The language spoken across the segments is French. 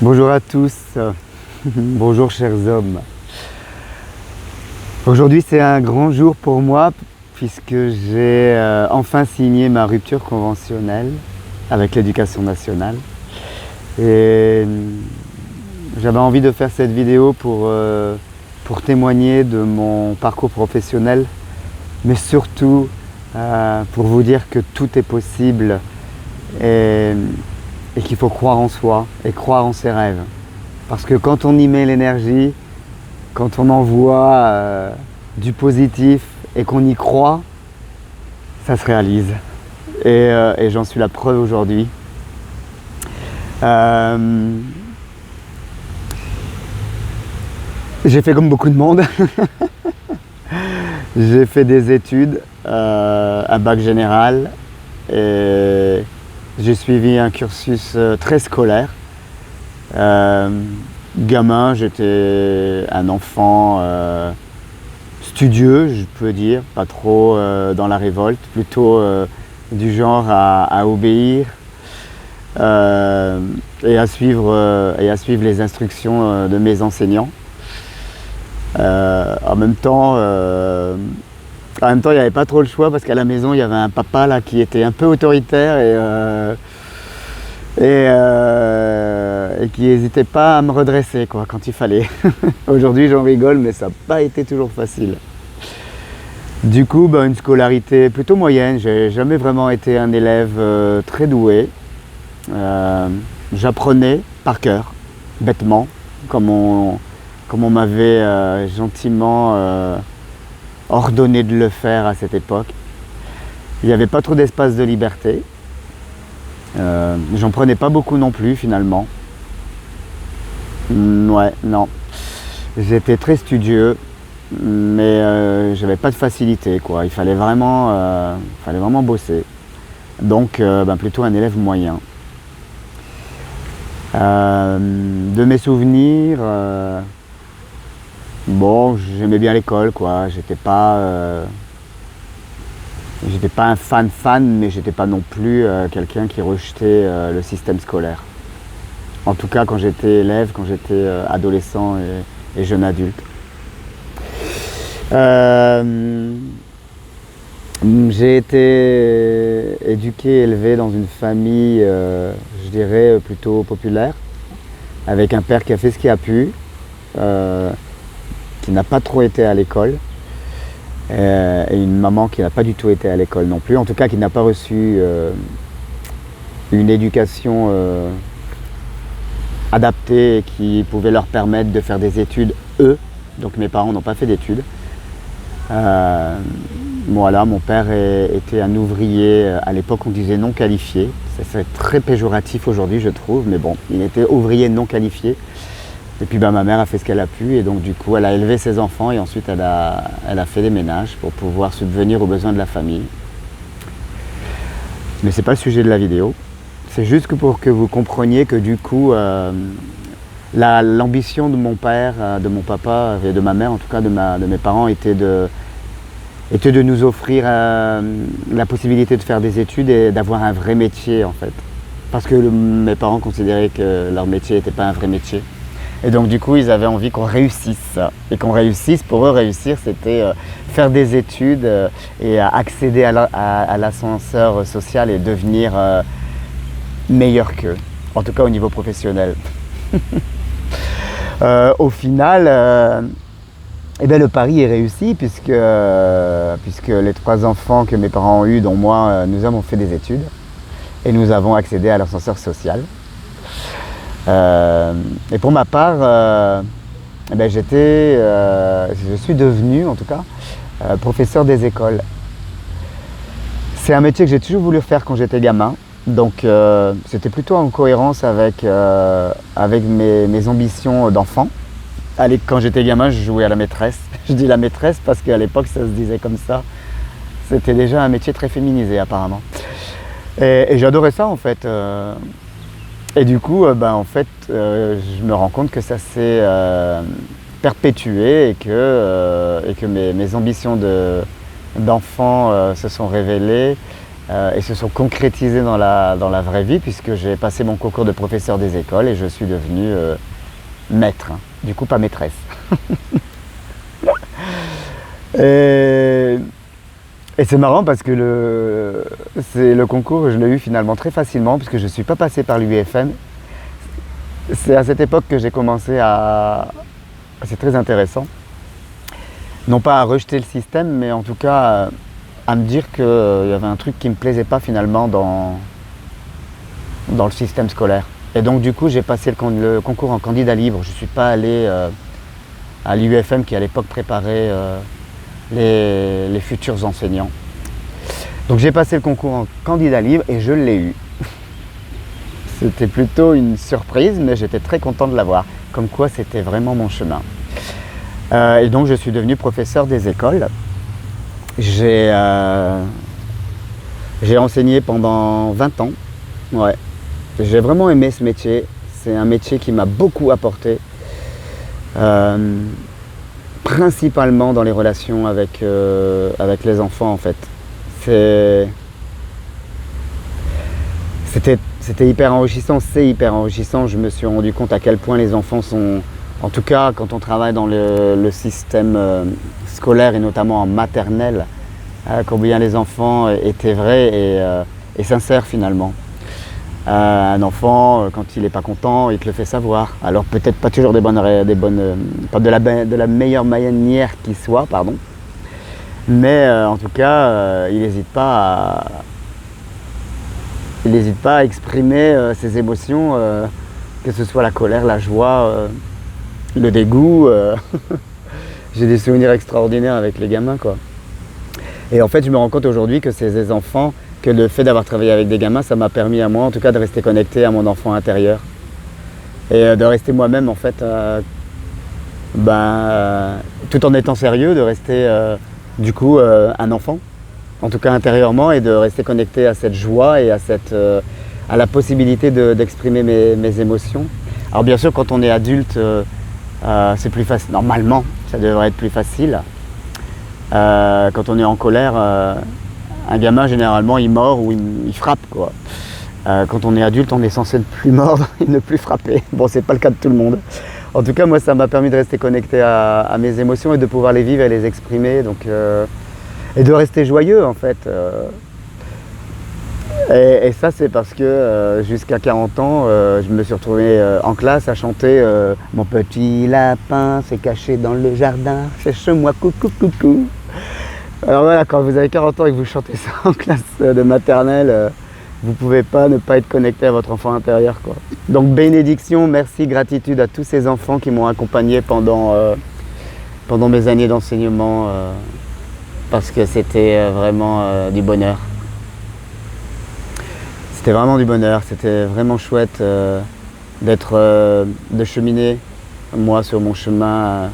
Bonjour à tous, bonjour chers hommes. Aujourd'hui c'est un grand jour pour moi puisque j'ai enfin signé ma rupture conventionnelle avec l'Éducation nationale. Et j'avais envie de faire cette vidéo pour témoigner de mon parcours professionnel, mais surtout pour vous dire que tout est possible et qu'il faut croire en soi et croire en ses rêves. Parce que quand on y met l'énergie, quand on envoie du positif et qu'on y croit, ça se réalise. Et j'en suis la preuve aujourd'hui. J'ai fait comme beaucoup de monde. J'ai fait des études, un bac général, et j'ai suivi un cursus très scolaire. Gamin, j'étais un enfant studieux, je peux dire, pas trop dans la révolte, plutôt du genre à obéir et à suivre les instructions de mes enseignants. En même temps, il n'y avait pas trop le choix parce qu'à la maison, il y avait un papa là, qui était un peu autoritaire et qui n'hésitait pas à me redresser quoi, quand il fallait. Aujourd'hui, j'en rigole, mais ça n'a pas été toujours facile. Du coup, une scolarité plutôt moyenne. J'ai jamais vraiment été un élève très doué. J'apprenais par cœur, bêtement, comme on m'avait gentiment ordonné de le faire à cette époque. Il n'y avait pas trop d'espace de liberté. J'en prenais pas beaucoup non plus finalement. Ouais, non. J'étais très studieux, mais j'avais pas de facilité quoi. Il fallait vraiment bosser. Donc plutôt un élève moyen. De mes souvenirs, j'aimais bien l'école quoi. J'étais pas un fan, mais j'étais pas non plus quelqu'un qui rejetait le système scolaire. En tout cas quand j'étais élève, quand j'étais adolescent et jeune adulte. J'ai été éduqué, élevé dans une famille, je dirais, plutôt populaire, avec un père qui a fait ce qu'il a pu, qui n'a pas trop été à l'école, et une maman qui n'a pas du tout été à l'école non plus, en tout cas qui n'a pas reçu une éducation adaptée et qui pouvait leur permettre de faire des études, eux. Donc mes parents n'ont pas fait d'études. Voilà, mon père était un ouvrier, à l'époque on disait non qualifié, c'est très péjoratif aujourd'hui je trouve, mais bon, il était ouvrier non qualifié. Et puis ma mère a fait ce qu'elle a pu et donc du coup elle a élevé ses enfants et ensuite elle a fait des ménages pour pouvoir subvenir aux besoins de la famille. Mais c'est pas le sujet de la vidéo, c'est juste pour que vous compreniez que du coup l'ambition de mon père, de mon papa et de ma mère, en tout cas de mes parents, était de nous offrir la possibilité de faire des études et d'avoir un vrai métier en fait. Parce que mes parents considéraient que leur métier n'était pas un vrai métier. Et donc du coup ils avaient envie qu'on réussisse. Et qu'on réussisse, pour eux réussir c'était faire des études et accéder à l'ascenseur social et devenir meilleur qu'eux. En tout cas au niveau professionnel. Au final, le pari est réussi puisque les 3 enfants que mes parents ont eus, dont moi, nous avons fait des études et nous avons accédé à l'ascenseur social. Et pour ma part, je suis devenu, en tout cas, professeur des écoles. C'est un métier que j'ai toujours voulu faire quand j'étais gamin. Donc c'était plutôt en cohérence avec mes ambitions d'enfant. Quand j'étais gamin, je jouais à la maîtresse. Je dis la maîtresse parce qu'à l'époque ça se disait comme ça. C'était déjà un métier très féminisé apparemment. Et j'adorais ça en fait. Et du coup, je me rends compte que ça s'est perpétué et que mes ambitions d'enfant se sont révélées et se sont concrétisés dans la vraie vie, puisque j'ai passé mon concours de professeur des écoles et je suis devenu maître, hein. Du coup pas maîtresse. Et c'est marrant parce que le concours, je l'ai eu finalement très facilement, puisque je ne suis pas passé par l'UFM. C'est à cette époque que j'ai commencé à... C'est très intéressant. Non pas à rejeter le système, mais en tout cas à me dire qu'il y avait un truc qui ne me plaisait pas finalement dans le système scolaire. Et donc du coup j'ai passé le concours en candidat libre. Je ne suis pas allé à l'UFM qui à l'époque préparait les futurs enseignants. Donc j'ai passé le concours en candidat libre et je l'ai eu. C'était plutôt une surprise, mais j'étais très content de l'avoir. Comme quoi c'était vraiment mon chemin. Et donc je suis devenu professeur des écoles. J'ai enseigné pendant 20 ans. Ouais. J'ai vraiment aimé ce métier. C'est un métier qui m'a beaucoup apporté. Principalement dans les relations avec les enfants en fait. C'était hyper enrichissant, c'est hyper enrichissant. Je me suis rendu compte à quel point les enfants sont, en tout cas quand on travaille dans le système scolaire et notamment en maternelle, combien les enfants étaient vrais et sincères finalement. Un enfant, quand il n'est pas content, il te le fait savoir. Alors peut-être pas toujours pas de la meilleure manière qui soit, pardon. Mais en tout cas, il n'hésite pas à exprimer ses émotions, que ce soit la colère, la joie, le dégoût. J'ai des souvenirs extraordinaires avec les gamins, quoi. Et en fait, je me rends compte aujourd'hui que ces enfants, que le fait d'avoir travaillé avec des gamins, ça m'a permis à moi, en tout cas, de rester connecté à mon enfant intérieur. Et de rester moi-même, en fait, tout en étant sérieux, de rester, un enfant, en tout cas intérieurement, et de rester connecté à cette joie et à la possibilité d'exprimer mes émotions. Alors bien sûr, quand on est adulte, c'est plus facile. Normalement, ça devrait être plus facile. Quand on est en colère, un gamin, généralement, il mord ou il frappe, quoi. Quand on est adulte, on est censé ne plus mordre et ne plus frapper. Bon, c'est pas le cas de tout le monde. En tout cas, moi, ça m'a permis de rester connecté à mes émotions et de pouvoir les vivre et les exprimer. Donc, et de rester joyeux, en fait. Et ça, c'est parce que jusqu'à 40 ans, je me suis retrouvé en classe à chanter Mon petit lapin s'est caché dans le jardin, cherche-moi, coucou, coucou. Alors voilà, quand vous avez 40 ans et que vous chantez ça en classe de maternelle, vous ne pouvez pas ne pas être connecté à votre enfant intérieur, quoi. Donc bénédiction, merci, gratitude à tous ces enfants qui m'ont accompagné pendant mes années d'enseignement, parce que c'était vraiment du bonheur. C'était vraiment du bonheur, c'était vraiment chouette de cheminer, moi, sur mon chemin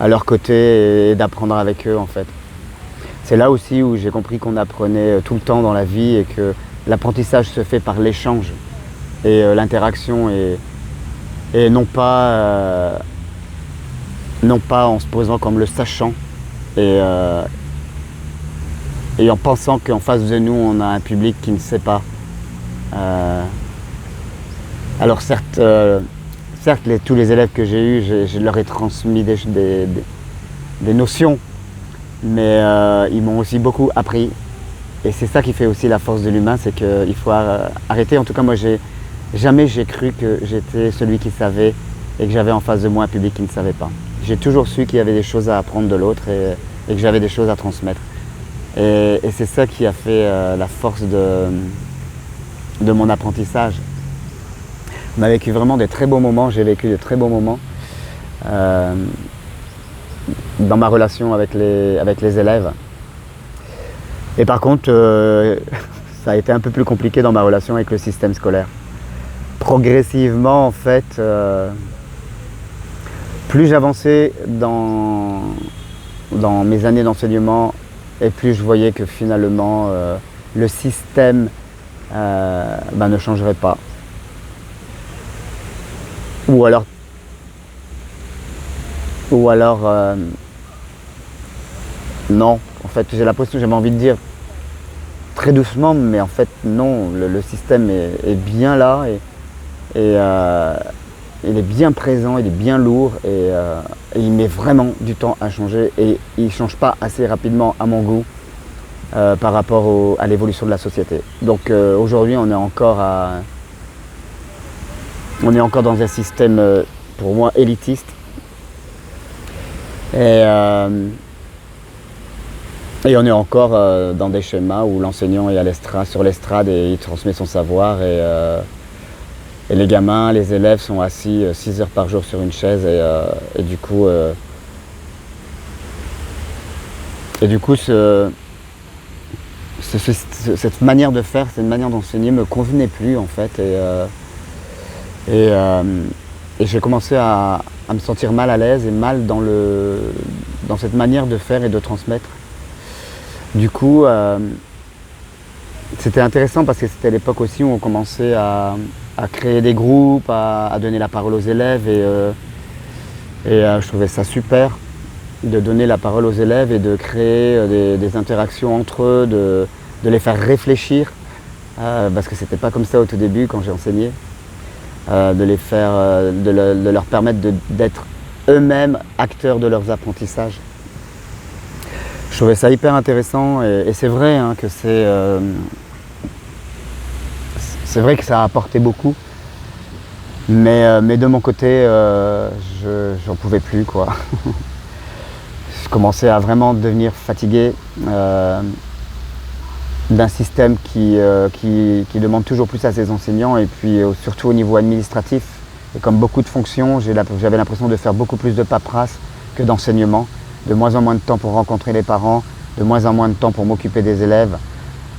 à leur côté et d'apprendre avec eux, en fait. C'est là aussi où j'ai compris qu'on apprenait tout le temps dans la vie et que l'apprentissage se fait par l'échange et l'interaction et non pas en se posant comme le sachant et en pensant qu'en face de nous on a un public qui ne sait pas. Alors certes, tous les élèves que j'ai eus, je leur ai transmis des notions, mais ils m'ont aussi beaucoup appris. Et c'est ça qui fait aussi la force de l'humain, c'est qu'il faut arrêter. En tout cas, moi, jamais j'ai cru que j'étais celui qui savait et que j'avais en face de moi un public qui ne savait pas. J'ai toujours su qu'il y avait des choses à apprendre de l'autre et que j'avais des choses à transmettre. Et c'est ça qui a fait la force de mon apprentissage. On a vécu vraiment des très beaux moments, j'ai vécu de très beaux moments dans ma relation avec les élèves. Et par contre, ça a été un peu plus compliqué dans ma relation avec le système scolaire. Progressivement, en fait, plus j'avançais dans mes années d'enseignement et plus je voyais que finalement le système ne changerait pas. Ou alors non, en fait, j'avais envie de dire, très doucement, mais en fait non, le système est bien là et il est bien présent, il est bien lourd et il met vraiment du temps à changer et il ne change pas assez rapidement à mon goût par rapport à l'évolution de la société. Donc aujourd'hui on est encore dans un système pour moi élitiste et on est encore dans des schémas où l'enseignant est sur l'estrade et il transmet son savoir et les gamins, les élèves sont assis 6 heures par jour sur une chaise et du coup cette manière de faire, cette manière d'enseigner me convenait plus en fait et j'ai commencé à me sentir mal à l'aise et mal dans cette manière de faire et de transmettre. Du coup, c'était intéressant parce que c'était l'époque aussi où on commençait à créer des groupes, à donner la parole aux élèves et je trouvais ça super de donner la parole aux élèves et de créer des interactions entre eux, de les faire réfléchir parce que c'était pas comme ça au tout début quand j'ai enseigné, de leur permettre d'être eux-mêmes acteurs de leurs apprentissages. Je trouvais ça hyper intéressant et c'est vrai hein, que c'est vrai que ça a apporté beaucoup, mais de mon côté, j'en pouvais plus quoi. Je commençais à vraiment devenir fatigué d'un système qui demande toujours plus à ses enseignants et puis surtout au niveau administratif. Et comme beaucoup de fonctions, j'avais l'impression de faire beaucoup plus de paperasse que d'enseignement. De moins en moins de temps pour rencontrer les parents, de moins en moins de temps pour m'occuper des élèves,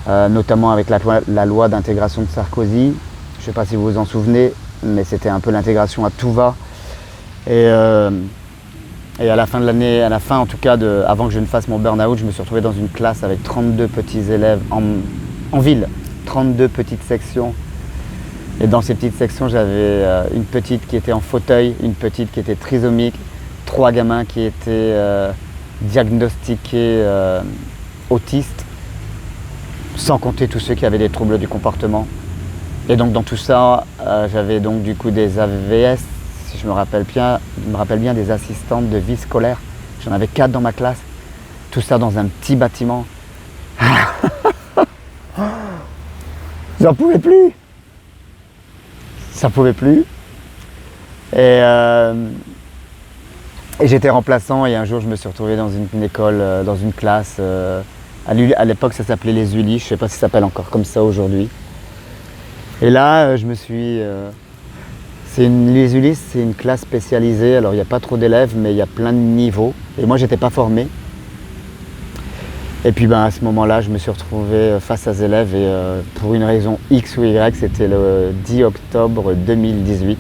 notamment avec la loi d'intégration de Sarkozy. Je ne sais pas si vous vous en souvenez, mais c'était un peu l'intégration à tout va. Et à la fin de l'année, en tout cas, avant que je ne fasse mon burn-out, je me suis retrouvé dans une classe avec 32 petits élèves en ville, 32 petites sections. Et dans ces petites sections, j'avais une petite qui était en fauteuil, une petite qui était trisomique, 3 gamins qui étaient diagnostiqués autistes, sans compter tous ceux qui avaient des troubles du comportement. Et donc dans tout ça, j'avais donc du coup des AVS, si je me rappelle bien des assistantes de vie scolaire. J'en avais 4 dans ma classe, tout ça dans un petit bâtiment. J'en pouvais plus. Ça pouvait plus. Et j'étais remplaçant et un jour je me suis retrouvé dans une école, dans une classe. À l'époque ça s'appelait les Ulis, je ne sais pas si ça s'appelle encore comme ça aujourd'hui. Et là je me suis... les Ulis c'est une classe spécialisée, alors il n'y a pas trop d'élèves mais il y a plein de niveaux. Et moi j'étais pas formé. Et puis à ce moment-là je me suis retrouvé face à ces élèves et pour une raison X ou Y, c'était le 10 octobre 2018.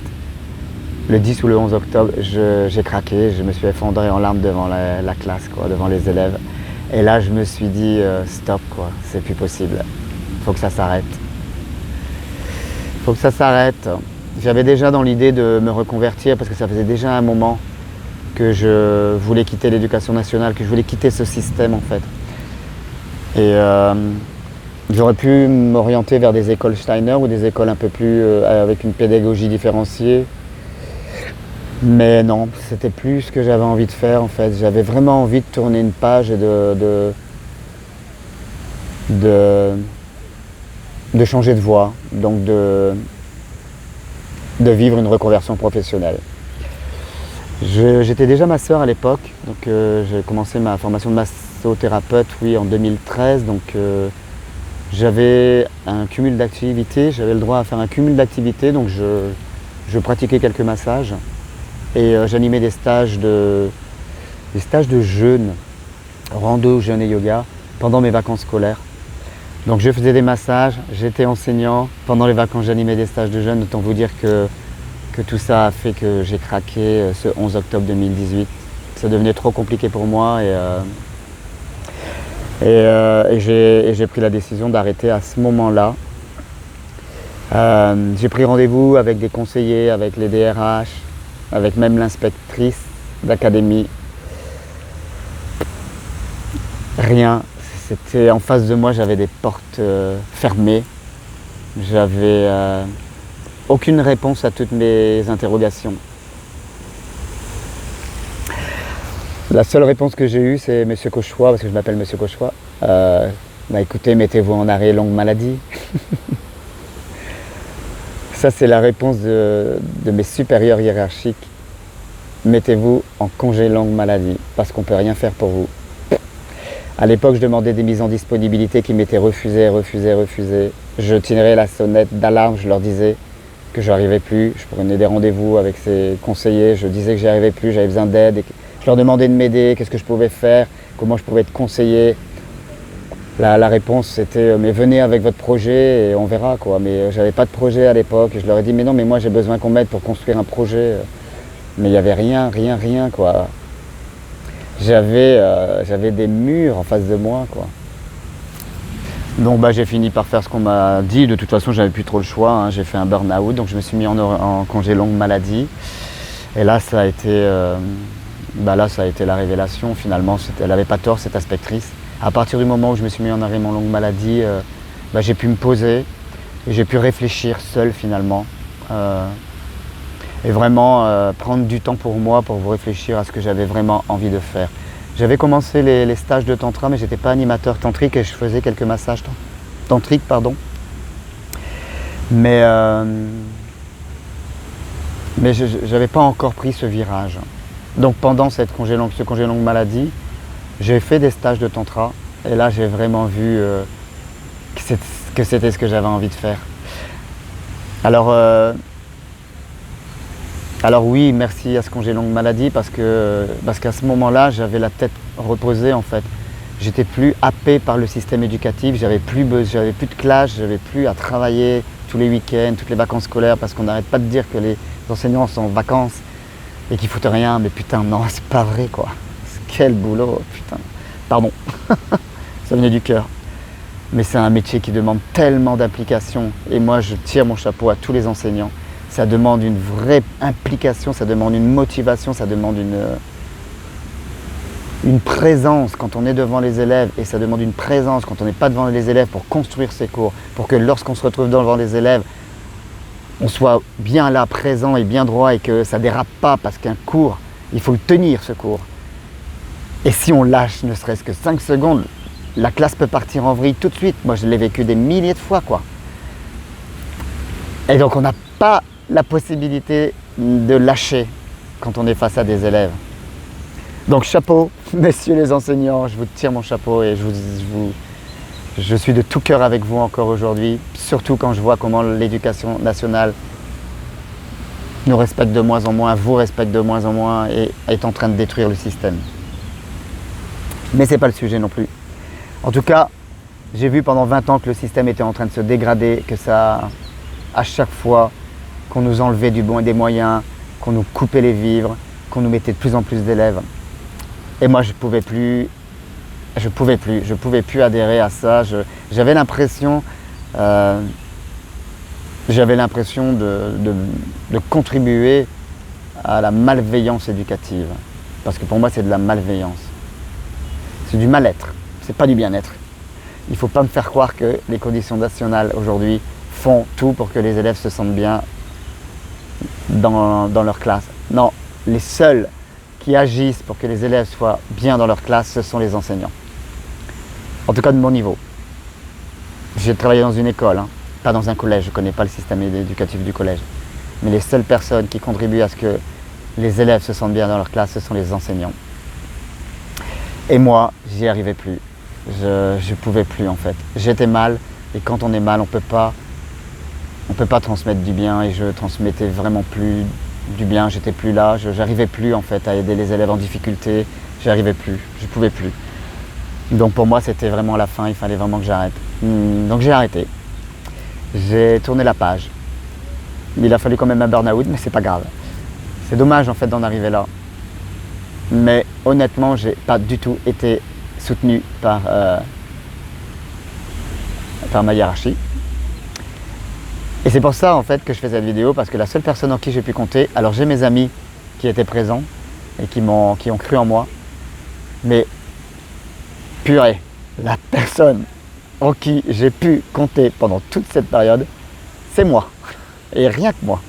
Le 10 ou le 11 octobre, j'ai craqué, je me suis effondré en larmes devant la classe, quoi, devant les élèves. Et là, je me suis dit, stop, quoi, c'est plus possible. Faut que ça s'arrête. Faut que ça s'arrête. J'avais déjà dans l'idée de me reconvertir parce que ça faisait déjà un moment que je voulais quitter l'éducation nationale, que je voulais quitter ce système, en fait. Et j'aurais pu m'orienter vers des écoles Steiner ou des écoles un peu plus avec une pédagogie différenciée. Mais non, c'était plus ce que j'avais envie de faire en fait. J'avais vraiment envie de tourner une page et de changer de voie, donc de vivre une reconversion professionnelle. J'étais déjà masseur à l'époque, donc j'ai commencé ma formation de massothérapeute en 2013, donc j'avais un cumul d'activités, j'avais le droit à faire un cumul d'activités, donc je pratiquais quelques massages. Et j'animais des stages de jeûne, rando, jeûne et yoga pendant mes vacances scolaires. Donc je faisais des massages, j'étais enseignant. Pendant les vacances, j'animais des stages de jeûne. Autant vous dire que tout ça a fait que j'ai craqué ce 11 octobre 2018. Ça devenait trop compliqué pour moi et j'ai pris la décision d'arrêter à ce moment-là. J'ai pris rendez-vous avec des conseillers, avec les DRH, avec même l'inspectrice d'académie. Rien, C'était en face de moi, j'avais des portes fermées. J'avais aucune réponse à toutes mes interrogations. La seule réponse que j'ai eue, c'est Monsieur Cauchois, parce que je m'appelle Monsieur Cauchois. Bah écoutez, mettez-vous en arrêt longue maladie. Ça, c'est la réponse de mes supérieurs hiérarchiques. Mettez-vous en congé longue maladie, parce qu'on ne peut rien faire pour vous. À l'époque, je demandais des mises en disponibilité qui m'étaient refusées. Je tirais la sonnette d'alarme, je leur disais que je n'arrivais plus. Je prenais des rendez-vous avec ces conseillers, je disais que j'y arrivais plus, j'avais besoin d'aide. Je leur demandais de m'aider, qu'est-ce que je pouvais faire, comment je pouvais être conseillé. La réponse c'était mais venez avec votre projet et on verra quoi. Mais j'avais pas de projet à l'époque et je leur ai dit mais non mais moi j'ai besoin qu'on m'aide pour construire un projet. Mais il n'y avait rien quoi. J'avais des murs en face de moi quoi. Donc bah, j'ai fini par faire ce qu'on m'a dit. De toute façon j'avais plus trop le choix, hein. J'ai fait un burn-out donc je me suis mis en congé longue maladie. Et là ça a été la révélation finalement. Elle n'avait pas tort cette inspectrice. À partir du moment où je me suis mis en arrêt mon longue maladie, j'ai pu me poser et j'ai pu réfléchir seul finalement. Et vraiment prendre du temps pour moi, pour vous réfléchir à ce que j'avais vraiment envie de faire. J'avais commencé les stages de tantra, mais je n'étais pas animateur tantrique et je faisais quelques massages tantriques, pardon. Mais je n'avais pas encore pris ce virage. Donc pendant ce congé longue maladie, j'ai fait des stages de tantra et là j'ai vraiment vu que c'était ce que j'avais envie de faire. Alors oui, merci à ce congé longue maladie parce qu'à ce moment-là, j'avais la tête reposée en fait. J'étais plus happé par le système éducatif, j'avais plus de classe, j'avais plus à travailler tous les week-ends, toutes les vacances scolaires parce qu'on n'arrête pas de dire que les enseignants sont en vacances et qu'ils foutent rien, mais putain non, c'est pas vrai quoi. Quel boulot, putain. Pardon, ça venait du cœur. Mais c'est un métier qui demande tellement d'implication et moi je tire mon chapeau à tous les enseignants. Ça demande une vraie implication, ça demande une motivation, ça demande une présence quand on est devant les élèves et ça demande une présence quand on n'est pas devant les élèves pour construire ses cours, pour que lorsqu'on se retrouve devant les élèves, on soit bien là, présent et bien droit et que ça ne dérape pas parce qu'un cours, il faut le tenir ce cours. Et si on lâche ne serait-ce que 5 secondes, la classe peut partir en vrille tout de suite. Moi je l'ai vécu des milliers de fois quoi. Et donc on n'a pas la possibilité de lâcher quand on est face à des élèves. Donc chapeau, messieurs les enseignants, je vous tire mon chapeau et je suis de tout cœur avec vous encore aujourd'hui, surtout quand je vois comment l'éducation nationale nous respecte de moins en moins, vous respecte de moins en moins et est en train de détruire le système. Mais ce n'est pas le sujet non plus. En tout cas, j'ai vu pendant 20 ans que le système était en train de se dégrader, que ça, à chaque fois qu'on nous enlevait des moyens, qu'on nous coupait les vivres, qu'on nous mettait de plus en plus d'élèves. Et moi, je pouvais plus adhérer à ça. J'avais l'impression de contribuer à la malveillance éducative. Parce que pour moi, c'est de la malveillance. C'est du mal-être, c'est pas du bien-être. Il ne faut pas me faire croire que les conditions nationales aujourd'hui font tout pour que les élèves se sentent bien dans leur classe. Non, les seuls qui agissent pour que les élèves soient bien dans leur classe, ce sont les enseignants. En tout cas de mon niveau. J'ai travaillé dans une école, hein, pas dans un collège, je ne connais pas le système éducatif du collège. Mais les seules personnes qui contribuent à ce que les élèves se sentent bien dans leur classe, ce sont les enseignants. Et moi, j'y arrivais plus. Je pouvais plus en fait. J'étais mal et quand on est mal, on peut pas transmettre du bien et je transmettais vraiment plus du bien. J'étais plus là, j'arrivais plus en fait à aider les élèves en difficulté. J'y arrivais plus, je pouvais plus. Donc pour moi, c'était vraiment la fin. Il fallait vraiment que j'arrête. Donc j'ai arrêté. J'ai tourné la page. Il a fallu quand même un burn-out, mais c'est pas grave. C'est dommage en fait d'en arriver là. Mais honnêtement, j'ai pas du tout été soutenu par ma hiérarchie. Et c'est pour ça en fait que je fais cette vidéo, parce que la seule personne en qui j'ai pu compter, alors j'ai mes amis qui étaient présents et qui ont cru en moi, mais purée, la personne en qui j'ai pu compter pendant toute cette période, c'est moi. Et rien que moi.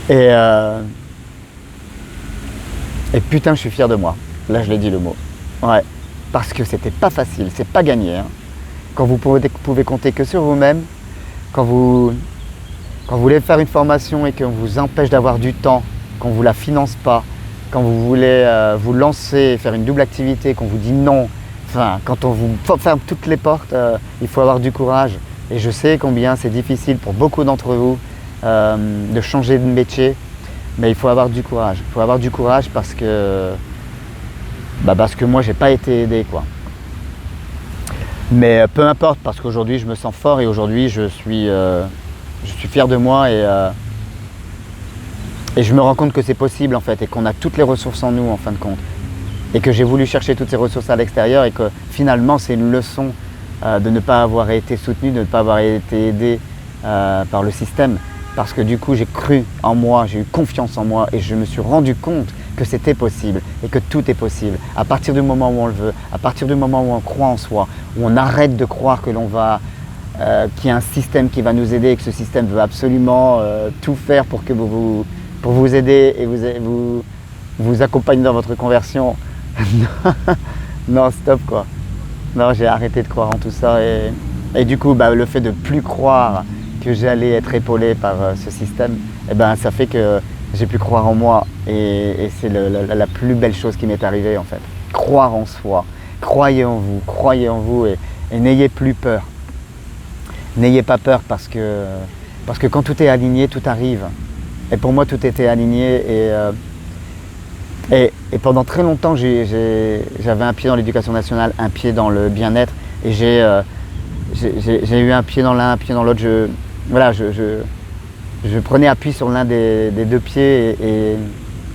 Et putain, je suis fier de moi. Là, je l'ai dit le mot. Ouais. Parce que c'était pas facile, c'est pas gagné. Hein. Quand vous pouvez compter que sur vous-même, quand vous voulez faire une formation et qu'on vous empêche d'avoir du temps, qu'on ne vous la finance pas, quand vous voulez vous lancer et faire une double activité, qu'on vous dit non, enfin, quand on vous ferme toutes les portes, il faut avoir du courage. Et je sais combien c'est difficile pour beaucoup d'entre vous de changer de métier, mais il faut avoir du courage. Il faut avoir du courage parce que moi, j'ai pas été aidé, quoi. Mais peu importe, parce qu'aujourd'hui, je me sens fort et aujourd'hui, je suis fier de moi et je me rends compte que c'est possible en fait et qu'on a toutes les ressources en nous en fin de compte. Et que j'ai voulu chercher toutes ces ressources à l'extérieur et que finalement, c'est une leçon de ne pas avoir été soutenu, de ne pas avoir été aidé par le système. Parce que du coup, j'ai cru en moi, j'ai eu confiance en moi et je me suis rendu compte que c'était possible et que tout est possible. À partir du moment où on le veut, à partir du moment où on croit en soi, où on arrête de croire que qu'il y a un système qui va nous aider et que ce système veut absolument tout faire pour vous aider et vous accompagner dans votre conversion. Non, stop quoi. Non, j'ai arrêté de croire en tout ça et du coup, le fait de plus croire que j'allais être épaulé par ce système, ça fait que j'ai pu croire en moi et c'est la plus belle chose qui m'est arrivée en fait. Croire en soi, croyez en vous et n'ayez plus peur. N'ayez pas peur parce que quand tout est aligné, tout arrive. Et pour moi, tout était aligné et pendant très longtemps, j'avais un pied dans l'éducation nationale, un pied dans le bien-être et j'ai eu un pied dans l'un, un pied dans l'autre. Je prenais appui sur l'un des deux pieds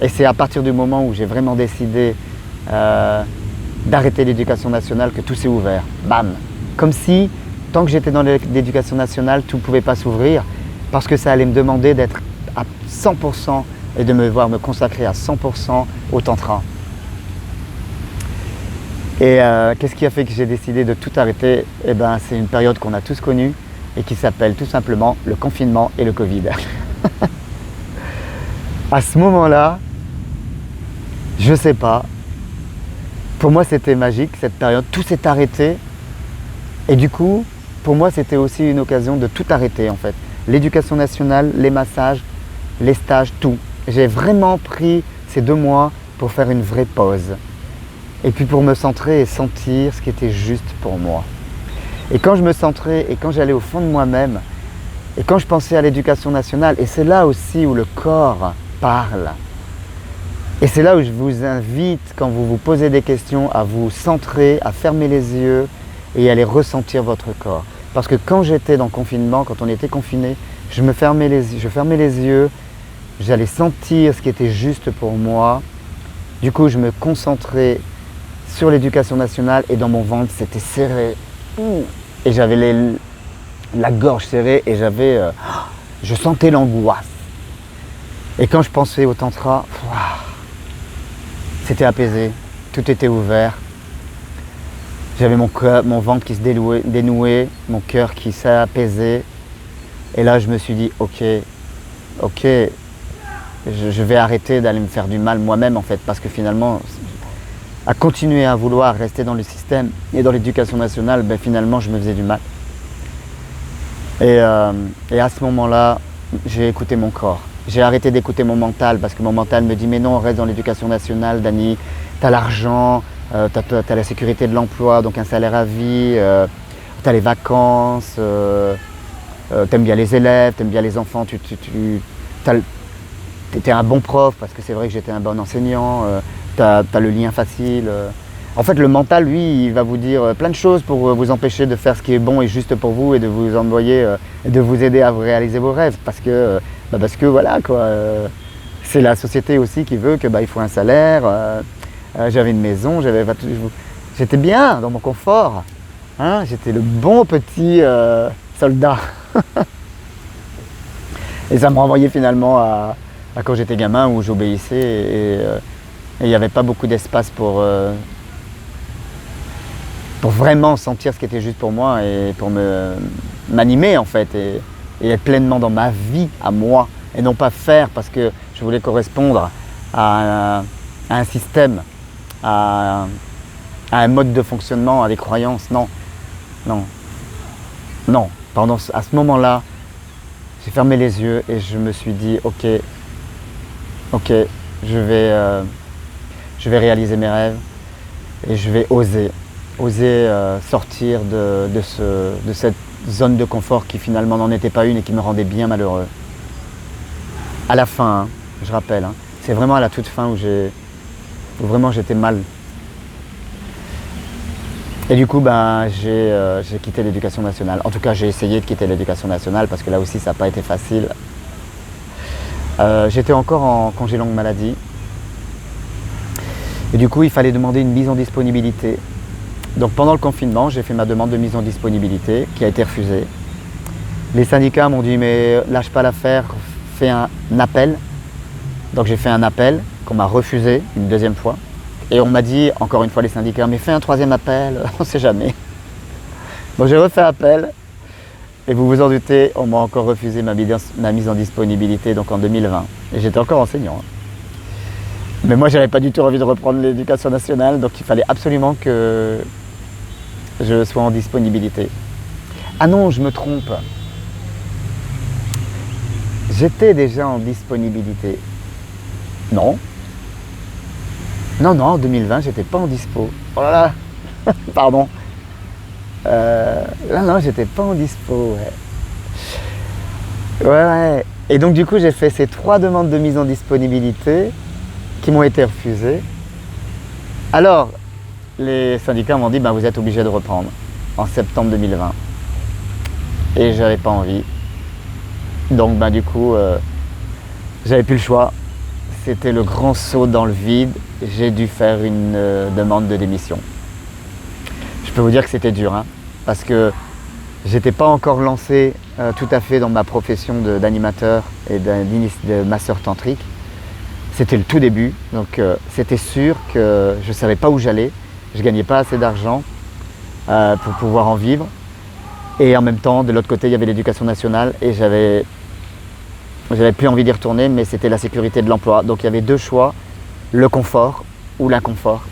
et c'est à partir du moment où j'ai vraiment décidé d'arrêter l'éducation nationale que tout s'est ouvert. Bam! Comme si, tant que j'étais dans l'éducation nationale, tout ne pouvait pas s'ouvrir parce que ça allait me demander d'être à 100% et de me consacrer à 100% au tantra. Et qu'est-ce qui a fait que j'ai décidé de tout arrêter? C'est une période qu'on a tous connue et qui s'appelle tout simplement le confinement et le Covid. À ce moment-là, je sais pas, pour moi c'était magique cette période, tout s'est arrêté et du coup, pour moi c'était aussi une occasion de tout arrêter en fait. L'éducation nationale, les massages, les stages, tout. J'ai vraiment pris ces 2 mois pour faire une vraie pause et puis pour me centrer et sentir ce qui était juste pour moi. Et quand je me centrais et quand j'allais au fond de moi-même et quand je pensais à l'éducation nationale, et c'est là aussi où le corps parle. Et c'est là où je vous invite, quand vous vous posez des questions, à vous centrer, à fermer les yeux et à aller ressentir votre corps. Parce que quand j'étais dans le confinement, quand on était confiné, je fermais les yeux, j'allais sentir ce qui était juste pour moi. Du coup, je me concentrais sur l'éducation nationale et dans mon ventre, c'était serré. Et j'avais la gorge serrée et je sentais l'angoisse. Et quand je pensais au tantra, c'était apaisé, tout était ouvert. J'avais mon ventre qui se dénouait, mon cœur qui s'apaisait. Et là, je me suis dit, ok, je vais arrêter d'aller me faire du mal moi-même en fait, parce que finalement, à continuer à vouloir rester dans le système et dans l'éducation nationale, finalement, je me faisais du mal. Et à ce moment-là, j'ai écouté mon corps. J'ai arrêté d'écouter mon mental parce que mon mental me dit « Mais non, reste dans l'éducation nationale, Dani, t'as l'argent, t'as la sécurité de l'emploi, donc un salaire à vie, t'as les vacances, t'aimes bien les élèves, t'aimes bien les enfants, t'es un bon prof parce que c'est vrai que j'étais un bon enseignant, t'as le lien facile. » En fait, le mental, lui, il va vous dire plein de choses pour vous empêcher de faire ce qui est bon et juste pour vous et de vous envoyer, de vous aider à réaliser vos rêves. Parce que voilà, quoi. C'est la société aussi qui veut que il faut un salaire. J'avais une maison, j'étais bien dans mon confort. Hein, j'étais le bon petit soldat. Et ça me renvoyait finalement à quand j'étais gamin où j'obéissais et il n'y avait pas beaucoup d'espace pour pour vraiment sentir ce qui était juste pour moi et pour m'animer en fait et être pleinement dans ma vie à moi et non pas faire parce que je voulais correspondre à un système, à un mode de fonctionnement, à des croyances. Non, non, non. À ce moment-là, j'ai fermé les yeux et je me suis dit ok, je vais réaliser mes rêves et je vais oser sortir de cette zone de confort qui finalement n'en était pas une et qui me rendait bien malheureux. À la fin, hein, je rappelle, hein, c'est vraiment à la toute fin où vraiment j'étais mal. Et du coup, j'ai quitté l'éducation nationale. En tout cas, j'ai essayé de quitter l'éducation nationale parce que là aussi, ça n'a pas été facile. J'étais encore en congé longue maladie. Et du coup, il fallait demander une mise en disponibilité. Donc pendant le confinement, j'ai fait ma demande de mise en disponibilité qui a été refusée. Les syndicats m'ont dit mais lâche pas l'affaire, fais un appel. Donc j'ai fait un appel qu'on m'a refusé une deuxième fois. Et on m'a dit, encore une fois les syndicats, mais fais un troisième appel, on ne sait jamais. Donc j'ai refait appel. Et vous vous en doutez, on m'a encore refusé ma mise en disponibilité donc en 2020. Et j'étais encore enseignant. Hein. Mais moi, j'avais pas du tout envie de reprendre l'éducation nationale, donc il fallait absolument que je sois en disponibilité. Ah non, je me trompe. J'étais déjà en disponibilité. Non. Non, en 2020, j'étais pas en dispo. Oh là là, pardon. Non, j'étais pas en dispo, ouais. Et donc du coup, j'ai fait ces 3 demandes de mise en disponibilité qui m'ont été refusées. Alors, les syndicats m'ont dit, vous êtes obligé de reprendre en septembre 2020. Et j'avais pas envie. Donc du coup, j'avais plus le choix. C'était le grand saut dans le vide. J'ai dû faire une demande de démission. Je peux vous dire que c'était dur, hein, parce que j'étais pas encore lancé tout à fait dans ma profession d'animateur et de masseur tantrique. C'était le tout début, donc c'était sûr que je ne savais pas où j'allais. Je gagnais pas assez d'argent pour pouvoir en vivre. Et en même temps, de l'autre côté, il y avait l'éducation nationale et j'avais plus envie d'y retourner, mais c'était la sécurité de l'emploi. Donc il y avait 2 choix, le confort ou l'inconfort.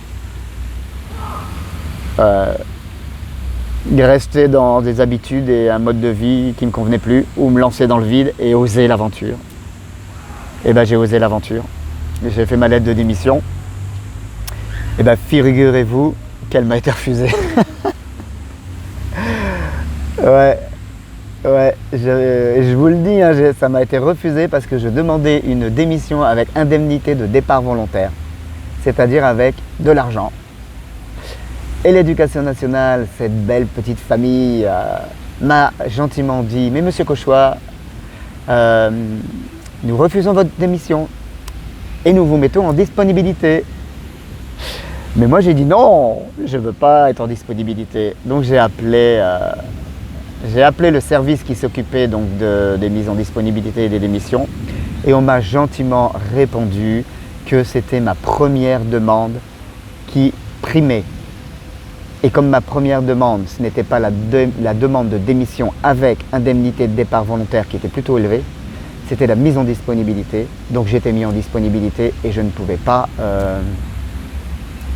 Rester dans des habitudes et un mode de vie qui ne me convenait plus, ou me lancer dans le vide et oser l'aventure. Et j'ai osé l'aventure. J'ai fait ma lettre de démission. Et figurez-vous qu'elle m'a été refusée. Ouais, je vous le dis, hein, ça m'a été refusé parce que je demandais une démission avec indemnité de départ volontaire, c'est-à-dire avec de l'argent. Et l'éducation nationale, cette belle petite famille, m'a gentiment dit « Mais monsieur Cauchois, nous refusons votre démission et nous vous mettons en disponibilité. » Mais moi j'ai dit « Non, je ne veux pas être en disponibilité. » Donc j'ai appelé le service qui s'occupait donc des mises en disponibilité et des démissions et on m'a gentiment répondu que c'était ma première demande qui primait. Et comme ma première demande, ce n'était pas la demande de démission avec indemnité de départ volontaire qui était plutôt élevée, c'était la mise en disponibilité. Donc j'étais mis en disponibilité et je ne pouvais pas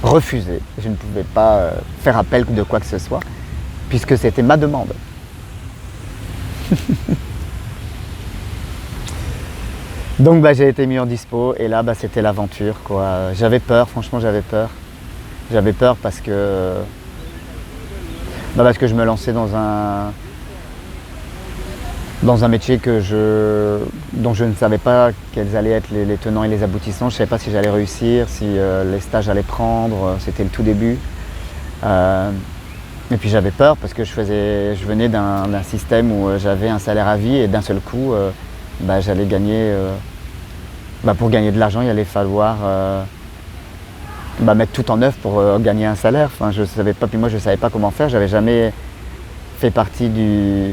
refuser, je ne pouvais pas faire appel de quoi que ce soit, puisque c'était ma demande. Donc j'ai été mis en dispo et là c'était l'aventure, quoi. J'avais peur, franchement j'avais peur. J'avais peur parce que je me lançais dans un métier dont je ne savais pas quels allaient être les tenants et les aboutissants. Je ne savais pas si j'allais réussir, si les stages allaient prendre, c'était le tout début. Et puis j'avais peur parce que je venais d'un système où j'avais un salaire à vie et d'un seul coup, j'allais gagner, pour gagner de l'argent, il allait falloir mettre tout en œuvre pour gagner un salaire. Enfin, je savais pas, puis moi je ne savais pas comment faire, j'avais jamais fait partie du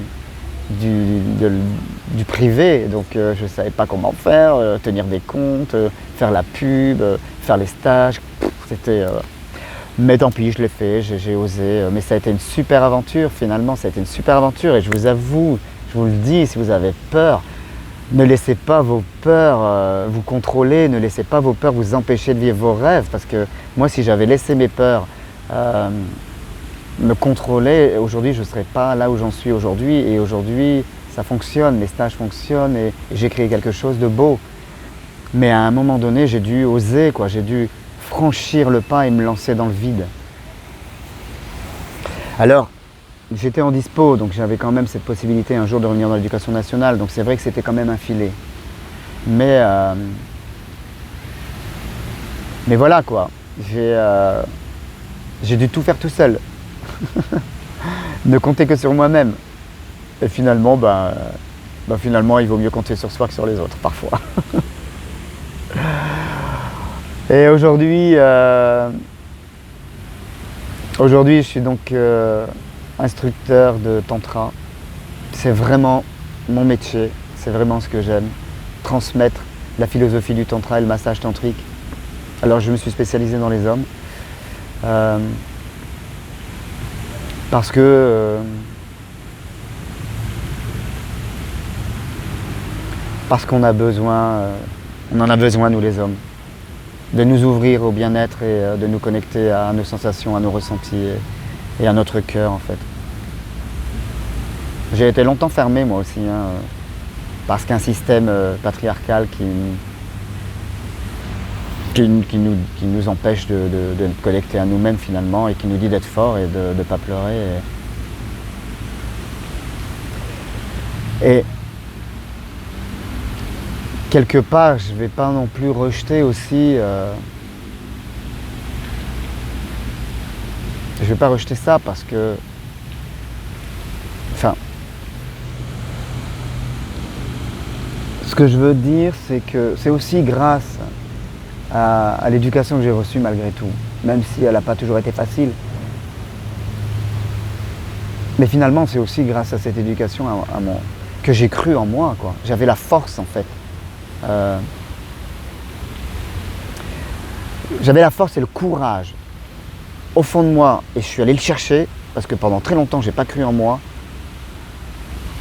privé, donc je ne savais pas comment faire, tenir des comptes, faire la pub, faire les stages, c'était... Mais tant pis, je l'ai fait, j'ai osé. Mais ça a été une super aventure finalement, ça a été une super aventure. Et je vous avoue, je vous le dis, si vous avez peur, ne laissez pas vos peurs vous contrôler, ne laissez pas vos peurs vous empêcher de vivre vos rêves. Parce que moi, si j'avais laissé mes peurs me contrôler, aujourd'hui, je ne serais pas là où j'en suis aujourd'hui. Et aujourd'hui, ça fonctionne, mes stages fonctionnent et j'ai créé quelque chose de beau. Mais à un moment donné, j'ai dû oser, quoi. J'ai dû franchir le pas et me lancer dans le vide. Alors, j'étais en dispo, donc j'avais quand même cette possibilité un jour de revenir dans l'éducation nationale, donc c'est vrai que c'était quand même un filet. Mais voilà quoi, j'ai dû tout faire tout seul. Ne compter que sur moi-même. Et finalement, finalement, il vaut mieux compter sur soi que sur les autres, parfois. Et aujourd'hui, je suis donc instructeur de tantra. C'est vraiment mon métier, c'est vraiment ce que j'aime. Transmettre la philosophie du tantra et le massage tantrique. Alors je me suis spécialisé dans les hommes. Parce qu'on a besoin, on en a besoin nous les hommes, de nous ouvrir au bien-être et de nous connecter à nos sensations, à nos ressentis et à notre cœur en fait. J'ai été longtemps fermé moi aussi, parce qu'un système patriarcal qui nous empêche de nous connecter à nous-mêmes finalement et qui nous dit d'être fort et de ne pas pleurer. Et quelque part, je ne vais pas non plus rejeter aussi... je ne vais pas rejeter ça parce que... Enfin... Ce que je veux dire, c'est que c'est aussi grâce à l'éducation que j'ai reçue malgré tout, même si elle n'a pas toujours été facile. Mais finalement, c'est aussi grâce à cette éducation que j'ai cru en moi, quoi. J'avais la force en fait. J'avais la force et le courage au fond de moi et je suis allé le chercher parce que pendant très longtemps j'ai pas cru en moi,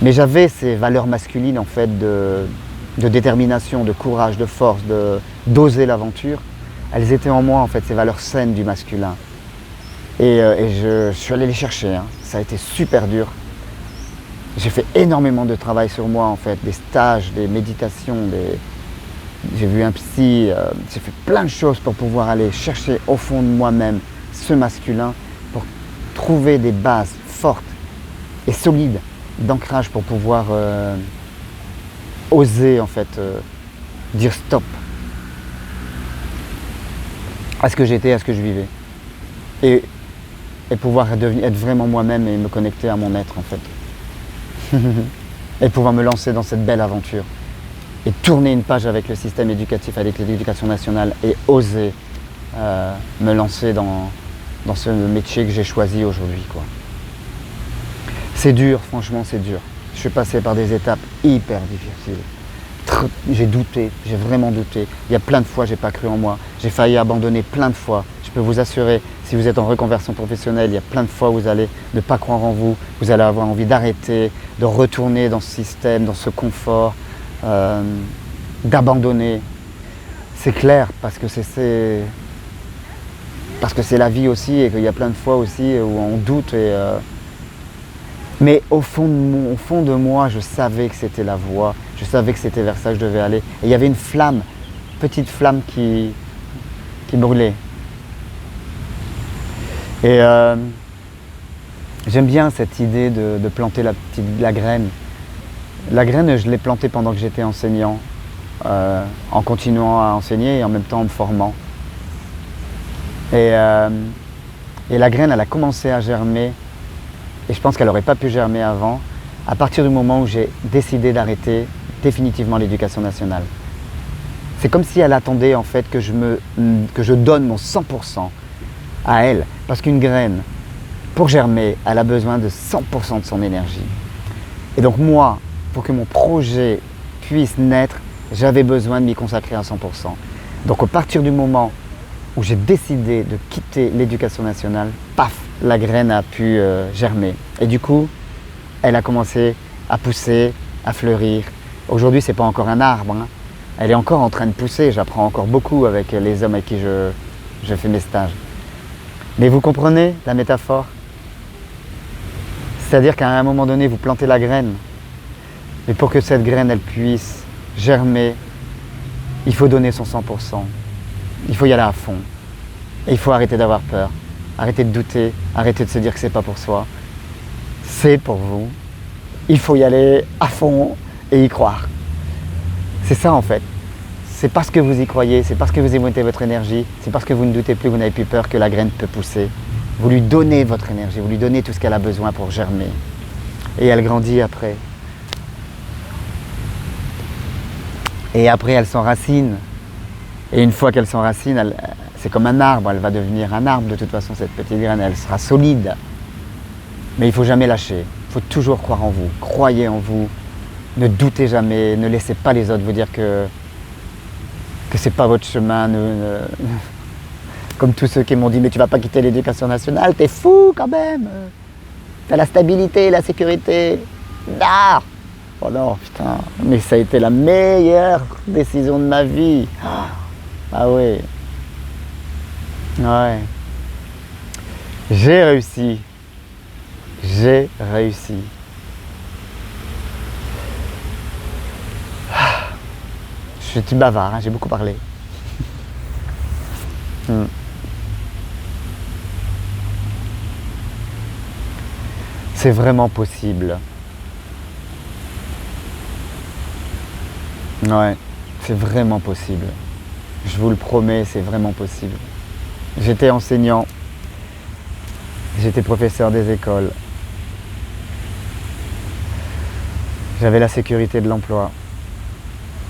mais j'avais ces valeurs masculines en fait de détermination, de courage, de force, d'oser l'aventure. Elles étaient en moi en fait, ces valeurs saines du masculin et je suis allé les chercher, Ça a été super dur. J'ai fait énormément de travail sur moi en fait, des stages, des méditations, j'ai vu un psy, j'ai fait plein de choses pour pouvoir aller chercher au fond de moi-même ce masculin, pour trouver des bases fortes et solides d'ancrage pour pouvoir oser en fait dire stop à ce que j'étais, à ce que je vivais et pouvoir être vraiment moi-même et me connecter à mon être en fait. Et pouvoir me lancer dans cette belle aventure et tourner une page avec le système éducatif, avec l'éducation nationale et oser me lancer dans ce métier que j'ai choisi aujourd'hui, quoi. C'est dur, franchement c'est dur. Je suis passé par des étapes hyper difficiles. J'ai douté, j'ai vraiment douté. Il y a plein de fois j'ai pas cru en moi. J'ai failli abandonner plein de fois. Je peux vous assurer, si vous êtes en reconversion professionnelle, il y a plein de fois où vous allez ne pas croire en vous, vous allez avoir envie d'arrêter, de retourner dans ce système, dans ce confort, d'abandonner. C'est clair, parce que c'est la vie aussi et qu'il y a plein de fois aussi où on doute. Mais au fond de moi, je savais que c'était la voie, je savais que c'était vers ça que je devais aller. Et il y avait une flamme, petite flamme qui brûlait. Et j'aime bien cette idée de planter la graine. La graine, je l'ai plantée pendant que j'étais enseignant, en continuant à enseigner et en même temps en me formant. Et la graine, elle a commencé à germer, et je pense qu'elle n'aurait pas pu germer avant, à partir du moment où j'ai décidé d'arrêter définitivement l'éducation nationale. C'est comme si elle attendait en fait que je donne mon 100% à elle. Parce qu'une graine, pour germer, elle a besoin de 100% de son énergie. Et donc moi, pour que mon projet puisse naître, j'avais besoin de m'y consacrer à 100%. Donc à partir du moment où j'ai décidé de quitter l'éducation nationale, paf, la graine a pu germer. Et du coup, elle a commencé à pousser, à fleurir. Aujourd'hui, ce n'est pas encore un arbre, hein. Elle est encore en train de pousser. J'apprends encore beaucoup avec les hommes avec qui je fais mes stages. Mais vous comprenez la métaphore? C'est-à-dire qu'à un moment donné, vous plantez la graine. Mais pour que cette graine, elle puisse germer, il faut donner son 100%. Il faut y aller à fond. Et il faut arrêter d'avoir peur. Arrêter de douter. Arrêter de se dire que c'est pas pour soi. C'est pour vous. Il faut y aller à fond et y croire. C'est ça en fait. C'est parce que vous y croyez, c'est parce que vous y mettez votre énergie, c'est parce que vous ne doutez plus, vous n'avez plus peur que la graine peut pousser. Vous lui donnez votre énergie, vous lui donnez tout ce qu'elle a besoin pour germer. Et elle grandit après. Et après elle s'enracine. Et une fois qu'elle s'enracine, c'est comme un arbre, elle va devenir un arbre de toute façon, cette petite graine, elle sera solide. Mais il ne faut jamais lâcher, il faut toujours croire en vous, croyez en vous, ne doutez jamais, ne laissez pas les autres vous dire que ce n'est pas votre chemin. Comme tous ceux qui m'ont dit, mais tu ne vas pas quitter l'éducation nationale, t'es fou quand même, t'as la stabilité, la sécurité. Non. Oh non, putain, mais ça a été la meilleure décision de ma vie. Ah oui. Ouais. J'ai réussi. J'ai réussi. Je suis bavard, hein, j'ai beaucoup parlé. C'est vraiment possible. Ouais, c'est vraiment possible. Je vous le promets, c'est vraiment possible. J'étais enseignant, j'étais professeur des écoles. J'avais la sécurité de l'emploi.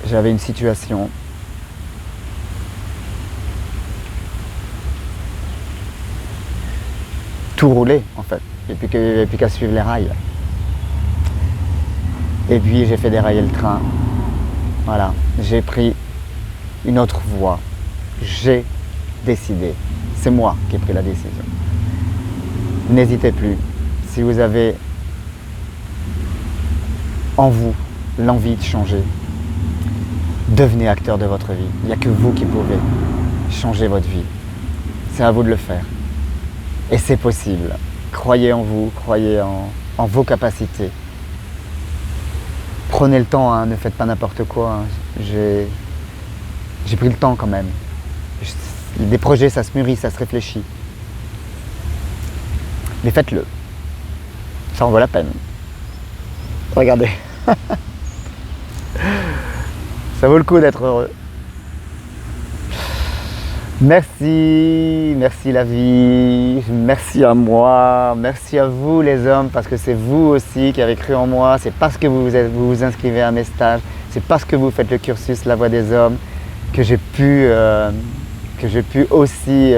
J'avais une situation. Tout roulait en fait, et puis qu'à suivre les rails. Et puis j'ai fait dérailler le train. Voilà, j'ai pris une autre voie. J'ai décidé. C'est moi qui ai pris la décision. N'hésitez plus. Si vous avez en vous l'envie de changer, devenez acteur de votre vie. Il n'y a que vous qui pouvez changer votre vie. C'est à vous de le faire. Et c'est possible. Croyez en vous, croyez en vos capacités. Prenez le temps, hein, ne faites pas n'importe quoi. Hein. J'ai pris le temps quand même. Des projets, ça se mûrit, ça se réfléchit. Mais faites-le. Ça en vaut la peine. Regardez. Ça vaut le coup d'être heureux. Merci, merci la vie, merci à moi, merci à vous les hommes, parce que c'est vous aussi qui avez cru en moi, c'est parce que vous vous inscrivez à mes stages, c'est parce que vous faites le cursus La Voix des Hommes que j'ai pu aussi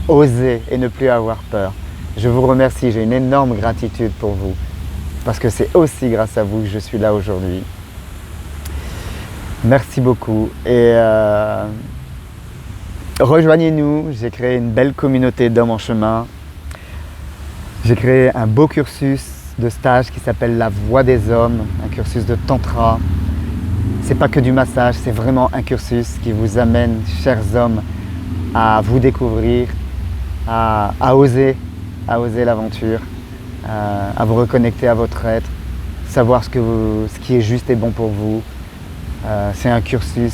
oser et ne plus avoir peur. Je vous remercie, j'ai une énorme gratitude pour vous, parce que c'est aussi grâce à vous que je suis là aujourd'hui. Merci beaucoup et rejoignez-nous, j'ai créé une belle communauté d'hommes en chemin. J'ai créé un beau cursus de stage qui s'appelle La Voix des Hommes, un cursus de tantra. C'est pas que du massage, c'est vraiment un cursus qui vous amène, chers hommes, à vous découvrir, à oser l'aventure, à vous reconnecter à votre être, savoir ce qui est juste et bon pour vous. C'est un cursus,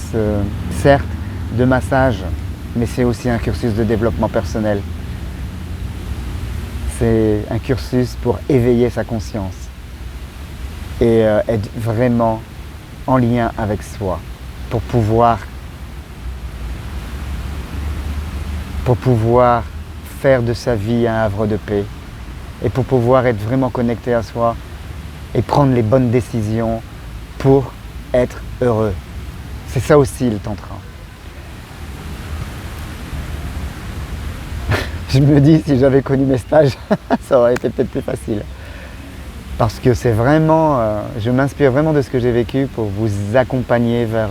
certes, de massage, mais c'est aussi un cursus de développement personnel. C'est un cursus pour éveiller sa conscience et être vraiment en lien avec soi pour pouvoir faire de sa vie un havre de paix et pour pouvoir être vraiment connecté à soi et prendre les bonnes décisions pour être heureux. C'est ça aussi le tantra. Je me dis, si j'avais connu mes stages, ça aurait été peut-être plus facile. Parce que c'est vraiment, je m'inspire vraiment de ce que j'ai vécu pour vous accompagner vers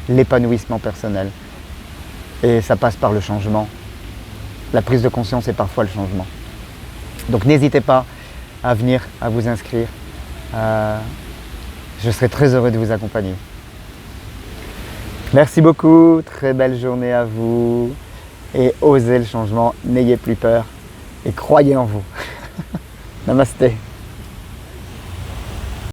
l'épanouissement personnel. Et ça passe par le changement. La prise de conscience est parfois le changement. Donc n'hésitez pas à venir, à vous inscrire. Je serai très heureux de vous accompagner. Merci beaucoup, très belle journée à vous. Et osez le changement, n'ayez plus peur et croyez en vous. Namasté.